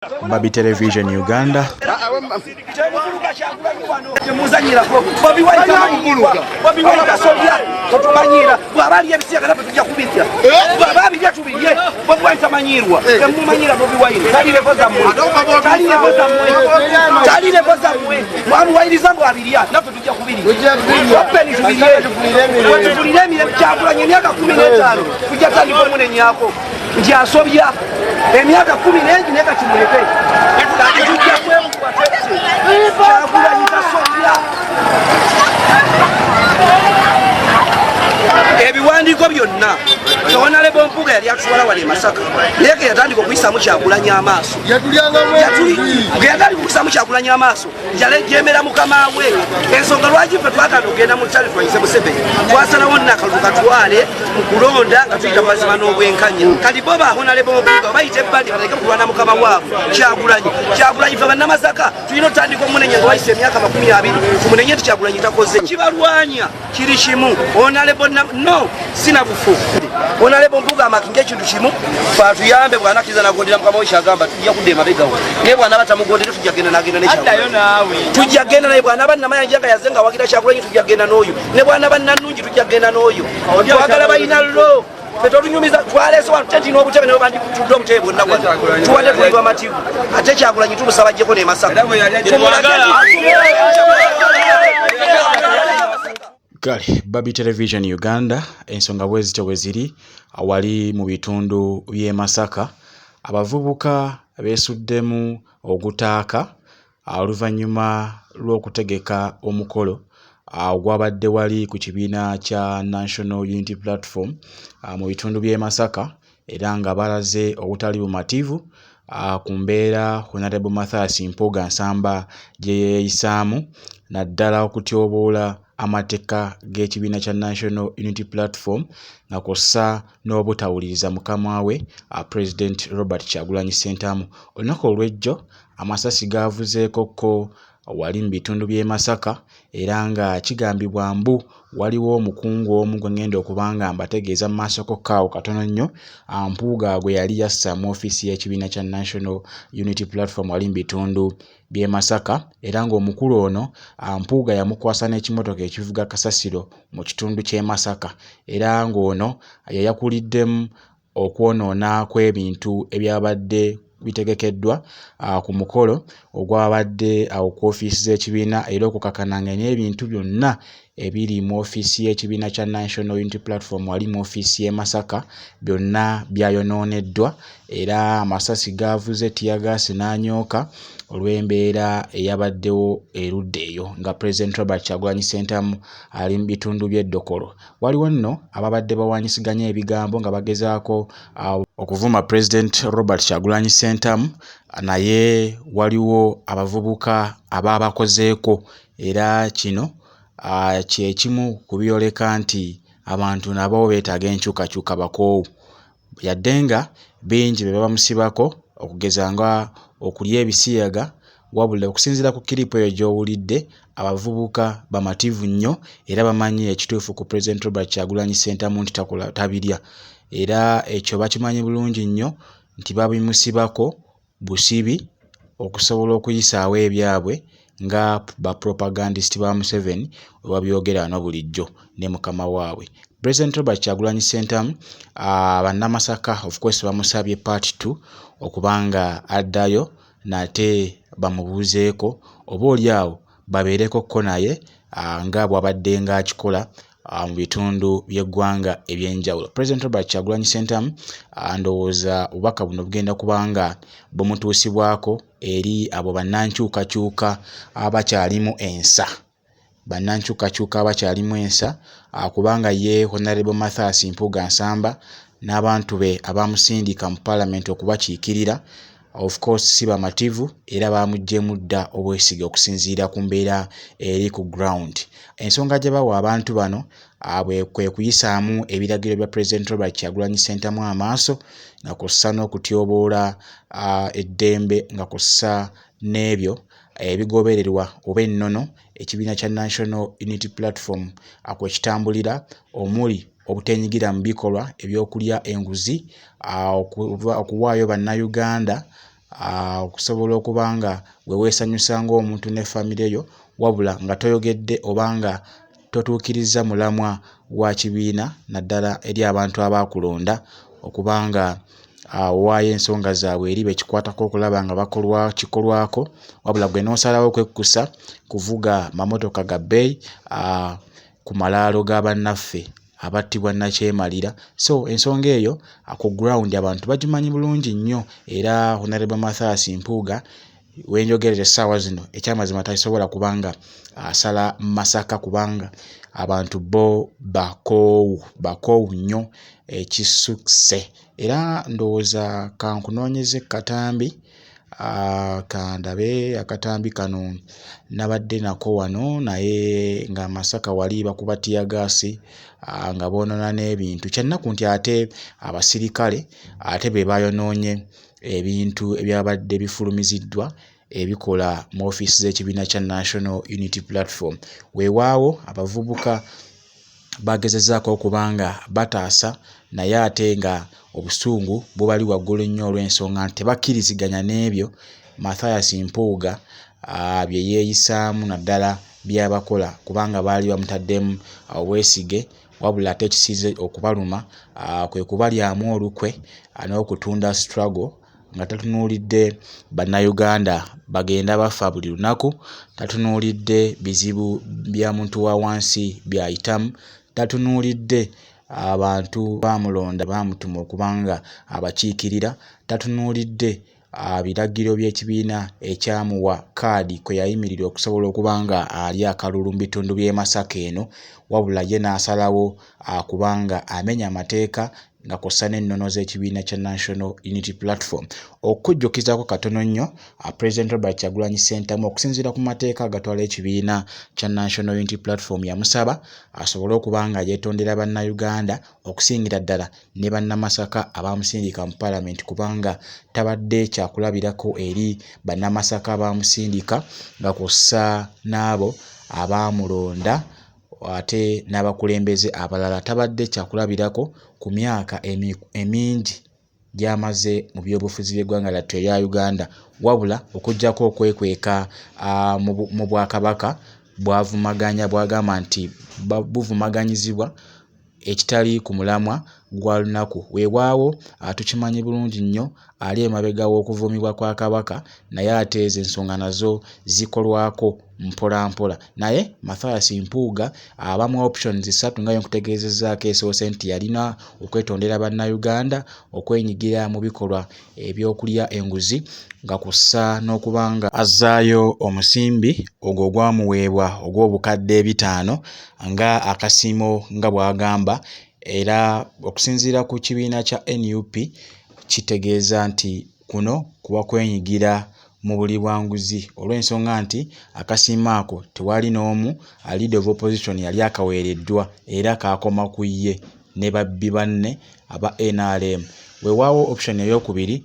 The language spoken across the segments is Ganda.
Babi Television Uganda. Njasobya emyaka 10 neka kimuleke kati tujja kwebukwa twese kyakula nitasobya ebiwandiiko byonna kyona MPUUGA yali atuwala wali Masaka leke yatandika okuyisaamu kyakulanya amaaso yatandika okuyisaamu kyakulanya amaaso yemera mukama we ensonga lwaki ffe twagala okugenda mu ttale twayise Mu7 twasalawo nnakalulu katwale mu kulonda nga tuyita mazima n'obwenkanya kati bo baahonale MPUUGA bayita ebbandi baleke kulwana mukama waabwe kyagulanyi ffe bannamasaka tulina otandika omunenya nga wayise emyaka 20 tumunenye nti kyagulanyi takoze kibalwanya kiri kimu onalebo no sina bufu onalebo MPUUGA amakinga ekintu kimu fatuyambe bwanakiza nagondera mukama we kyagamba tujja kudda emabegawo naye bwana batamugondere tujja genda nagenda tujja genda naye bwana bannamanya nga yazenga wagira kyakulanyi tujja genda n'oyo ne bwana bannannungi tujja genda n'oyo twagala bayina lo petolunyumiza twaleese wano tenti n'obutebe ne bandikutudde obutebe bwonna tuwadde tulirwa mativu ate kyakulanyi tumusaba jjeko ne Masaka Kale Babi Television Uganda ensonga bwezityo bweziri awali mu bitundu by'e Masaka abavubuka beesuddemu ogutaaka oluvannyuma lw'okutegeka omukolo ogwabadde wali ku kibiina kya National Unity Platform mu bitundu by'e Masaka era nga balaze obutali bumativu ku mbeera Honorable Mathias Mpuuga Nsamba gye yeeyisaamu naddala okutyoboola amateeka g'ekibiina kya National Unity Platform nga kw'ossa n'obutawuliriza mukama we President Robert Kyagulanyi Ssentamu. Olunaku olw'ejjo amasasi gaavuzeekokko wali mu bitundu by'e Masaka era nga kigambibwa mbu waliwo omukungu omu gwe ngenda okubanga mbategeeza mu maaso kokkaawo katono nnyo Mpuuga gwe yali yassa mu ofiisi y'ekibiina kya National Unity Platform wali mu bitundu by'e Masaka era ng'omukulu ono Mpuuga yamukwasa n'ekimotoka ekivuga kasasiro mu kitundu ky'e Masaka era ng'ono yayakuliddemu okwonoona kw'ebintu ebyabadde bitegekeddwa ku mukolo ogwabadde ku ofiisi z'ekibiina era okukakananga n'ebintu byonna ebiri mu ofiisi y'ekibiina kya National Unity Platform wali mu ofiisi y'e Masaka byonna byayonooneddwa era amasasi gaavuze tiyagaasi n'anyooka olw'embeera eyabaddewo erudde eyo nga President Robert Kyagulanyi Ssentamu ali mu bitundu by'eddokolo. Waliwo nno ababadde bawanyisiganya ebigambo nga bagezaako okuvuma President Robert Kyagulanyi Ssentamu naye waliwo abavubuka abaabakozeeko era kino kyekimu ku byoleka nti abantu nabo beetaaga enkyukakyuka bakoowu yadde nga bingi be babamusibako okugeza nga okulya ebisiyaga wabula okusinziira ku kiripo eyo gy'owulidde abavubuka bamativu nnyo era bamanyi ekituufu ku President Robert Kyagulanyi Ssentamu nti tabirya era ekyo bakimanyi bulungi nnyo nti babimusibako busibi okusobola okuyisaawo ebyabwe nga ba propagandist ba Mu7 we babyogera no bulijjo ne mukama waabwe. President Robert Kyagulanyi Ssentamu bannamasaka of course bamusabye part 2 okubanga addayo nate bamubuuzeeko oba oliawo babeerekokko naye nga bw'abadde nga akikola mu bitundu by'eggwanga eby'enjawulo. President Robert Kyagulanyi Ssentamu ndowooza obubaka buno bugenda kubanga bumutuusibwako eri abo bannankyukakyuka abakyalimu ensa kubanga ye Honorable Mathias Mpuuga Nsamba n'abantu be abamusindika mu Parliament okubakiikirira of course si bamativu era bamuggyemu dda obwesige okusinziira ku mbeera eri ku ground. Ensonga gye bawa abantu bano kwe kuyisaamu ebiragiro bya President Robert Kyagulanyi Ssentamu amaaso nga kw'ossa n'okutyoboola eddembe nga kw'ossa n'ebyo ebigobererwa oba ennono ekibiina kya National Unity Platform akwekitambulira omuli obutenyigira mu bikolwa ebyokulya enguzi okuwaayo bannayuganda okusobola okuba nga we weesanyusa ng'omuntu ne famire yo, wabula nga toyogedde oba nga totuukiriza mulamwa gwa kibiina naddala eri abantu abaakulonda okuba nga waayo ensonga zaabwe eri bekikwatako okulaba nga kikolwako, wabula gwe n'osalawo kwekkusa kuvuga mamotoka ga bbeeyi ku malaalo ga bannaffe abattibwa nakyemalira. So ensonga eyo ku ground abantu bagimanyi bulungi nnyo, era Honorable Mathias Mpuuga wenjogerera essaawa zino ekyamazima tasobola kubanga asala Masaka kubanga abantu bo bakoowu nnyo ekisusse. Era ndowooza kankunoonyeze katambi kandabe akatambi kano nabadde nako wano naye nga Masaka wali bakuba tiyagaasi nga boonona n'ebintu. Kyennaku nti ate abasirikale ate be bayonoonye ebintu ebyabadde bifulumiziddwa ebikola mu ofiisi z'ekibiina kya National Unity Platform. Weewaawo abavubuka bagezezaako okubanga bataasa, naye ate nga obusungu bubali waggulu nnyo olw'ensonga nti tebakkiriziganya n'ebyo Mathias Mpuuga bye yeeyisaamu naddala byabakola, kubanga baali bamutaddemu obwesige, wabula ate ekisiize okubaluma kwe kubalyamu olukwe n'okutunda struggle nga tatunuulidde bannayuganda bagenda bafa buli lunaku, tatunuulidde bizibu bya muntu wa wansi byayitamu, tatunuulidde abantu baamulonda baamutuma okubanga abakiikirira, tatunuulidde biragiro by'ekibiina ekyamuwa kaadi kwe yayimirira okusobola okubanga ali akalulu mu bitundu by'e Masaka eno, wabula ye n'asalawo kubanga amenya amateeka nga kw'ossa n'ennono z'ekibiina kya National Unity Platform. Okujjukizako katono nnyo President Robert Kyagulanyi Ssentamu okusinziira ku mateeka agatwala ekibiina kya National Unity Platform yamusaba asobole okuba nga yeetondera bannayuganda okusingira ddala ne bannamasaka abaamusindika mu Parliament, kubanga tabadde kyakulabirako eri bannamasaka abaamusindika nga kw'ossa n'abo abaamulonda ate n'abakulembeze abalala, tabadde kyakulabirako ku myaka emingi gy'amaze mu byobufuzi by'eggwanga lyattu erya Uganda, wabula okuggyako okwekweka mu Bwakabaka bwagamba nti buvumaganyizibwa ekitali ku mulamwa gwa lunaku. Weewaawo tukimanyi bulungi nnyo ali emabega w'okuvumibwa kwa Kabaka, naye ate ezo ensonga nazo zikolwako mpola mpola. Naye Mathias Mpuuga abamu options 3 nga nkutegeezezzaako esoose nti yalina okwetondera bannayuganda, okwenyigira mu bikolwa ebyokulya enguzi, nga kussa n'okubanga azzaayo omusimbi ogwo ogwamuweebwa ogw'obukadde 5 nga akasiimo nga bw'agamba, era okusinziira ku kibiina kya NUP kitegeeza nti kuno kuba kwenyigira mu buli bwanguzi, olw'ensonga nti akasiimo ako tewali n'omu leader of opposition yali akaweereddwa era kaakoma ku ye ne babbi banne aba NRM. Weewaawo option ey'okubiri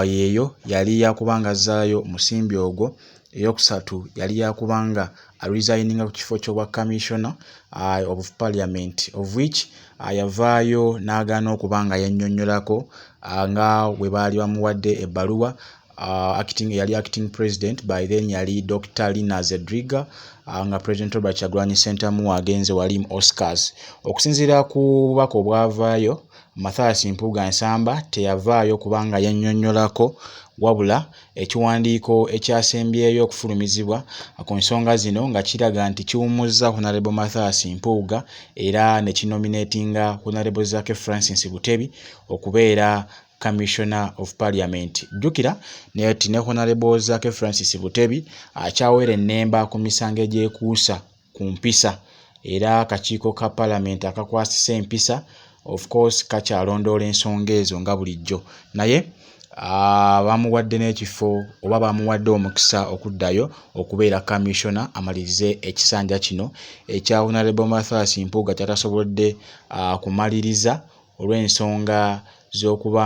yeeyo yali yakubanga azzaayo musimbi ogwo, eyokusatu yali yakubanga resigninga ku kifo ky'obwa commissioner of parliament, of which yavaayo n'agaana okubanga yennyonnyolako nga bwe baali bamuwadde ebbaluwa. Yali acting president by then yali Dr. Lina Zedriga, nga President Robert Kyagulanyi Ssentamu agenze wali mu Oscars. Okusinziira ku bubaka obwavaayo, Mathias Mpuuga nsamba teyavaayo kubanga yennyonnyolako, wabula ekiwandiiko ekyasembyeyo okufulumizibwa ku nsonga zino nga kiraga nti kiwummuzza Honorable Mathias Mpuuga era ne kinominatinga Honorable Zaake Francis Butebi okubeera Commissioner of Parliament. Jjukira ne Honorable Zaake Francis Butebi akyaweera ennemba ku misango egyekuusa ku mpisa, era akakiiko ka Parliament akakwasisa empisa of course kakyalondoola ensonga ezo nga bulijjo, naye bamuwadde n'ekifo oba bamuwadde omukisa okuddayo okubeera Commissioner amalirize ekisanja kino ekya Honorable Mathias Mpuuga kyatasobodde kumaliriza olw'ensonga z'okuba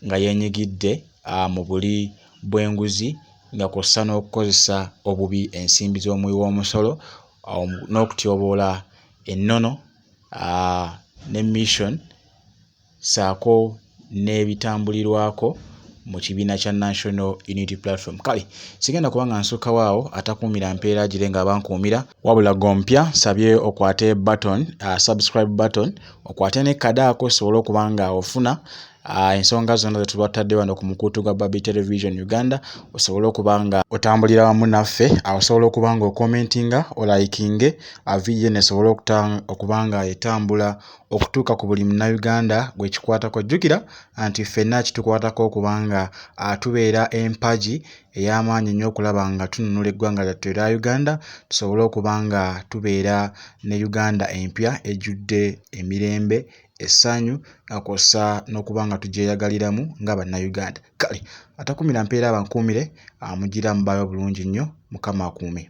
nga yenyigidde mu buli bw'enguzi, nga kw'ossa n'okukozesa obubi ensimbi z'omuwi w'omusolo n'okutyoboola ennono ne mission saako n'ebitambulirwako mu kibiina kya National Unity Platform. Kale sigenda kubanga nsukka waawo atakuumira mpeera gire nga bankuumira wabula gompya sabye okwate button subscribe button okwate ne kadaako osobole okubanga ofuna ensonga zonna zetulwatadde wano ku mukutu gwa Babi Television Uganda osobole okubanga otambulira wamu naffe osobola okubanga okomentinga olikinge video nesobole okubanga etambula okutuuka ku buli munnayuganda gwe kikwatako. Jjukira nti ffenna kitukwatako okubanga tubeera empaji ey'amaanyi ennyo okulaba nga tununula eggwanga lyattu erya Uganda tusobole okubanga tubeera ne Uganda empya ejjudde emirembe essanyu akosa n'okubanga tugyeyagaliramu nga bannayuganda. Kale atakumira mpeera abankuumire mugira mubayo bulungi nnyo, Mukama akuume.